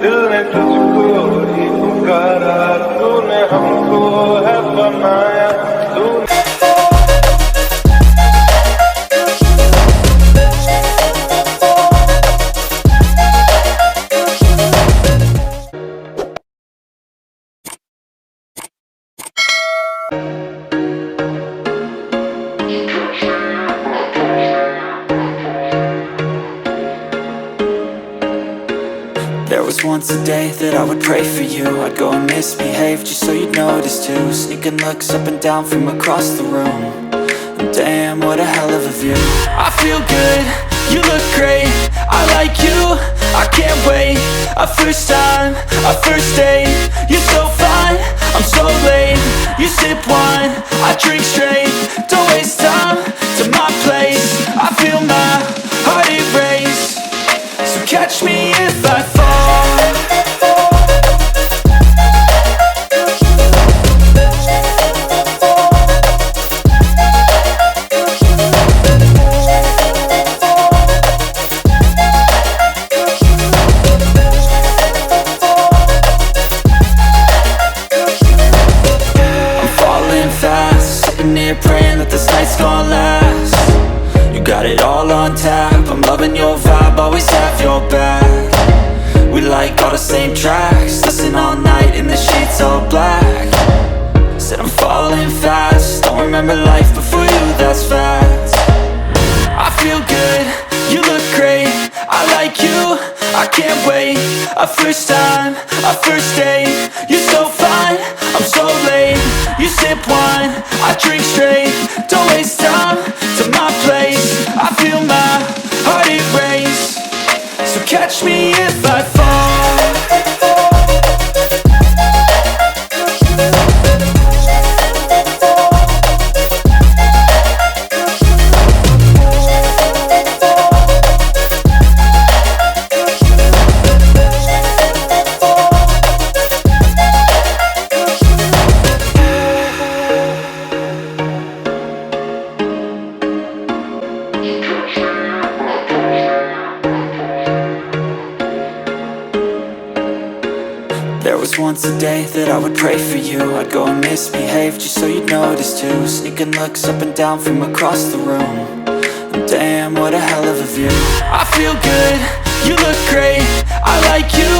दिल ने तुझको ही पुकारा, तूने हमको है बनाया, तूने There was once a day that I would pray for you. I'd go and misbehave just so you'd notice too. Sneaking looks up and down from across the room. And damn, what a hell of a view. I feel good, you look great, I like you, I can't wait. A first time, a first date, you're so fine, I'm so late. You sip wine, I drink straight, don't waste time to my place. I feel my heart erase, so catch me if I fall. Praying that this night's gonna last. You got it all on tap, I'm loving your vibe, always have your back. We like all the same tracks, listen all night in the sheets all black. Said I'm falling fast, don't remember life before you, that's fact. I feel good, you look great, I like you, I can't wait. A first time, a first date, you're so fine, I'm so late. You sip wine, I drink straight, don't waste time to my place. I feel my heart erase, so catch me if I fall. There was once a day that I would pray for you. I'd go and misbehave just so you'd notice too. Sneaking looks up and down from across the room. And damn, what a hell of a view. I feel good, you look great, I like you,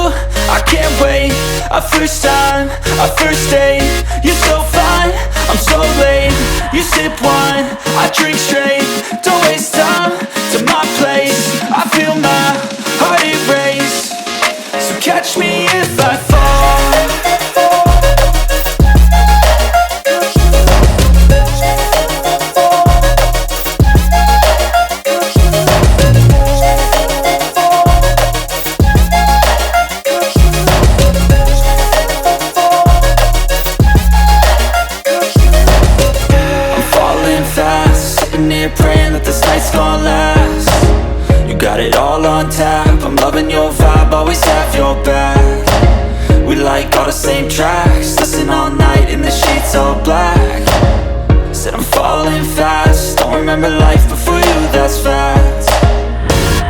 I can't wait. A first time, a first date, you're so fine, I'm so late. You sip wine, I drink straight, don't waste time to my place. I feel my heart erase, so catch me if I fall. Praying that this night's gonna last. You got it all on tap, I'm loving your vibe, always have your back. We like all the same tracks, listen all night in the sheets all black. Said I'm falling fast, don't remember life before you, that's fact.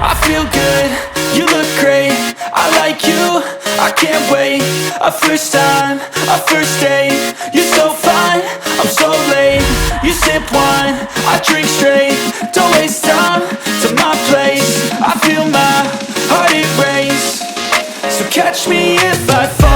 I feel good, you look great, I like you, I can't wait. A first time, a first date, you're so fine, I'm so late. You sip wine, I drink straight, don't waste time to my place. I feel my heart erase, so catch me if I fall.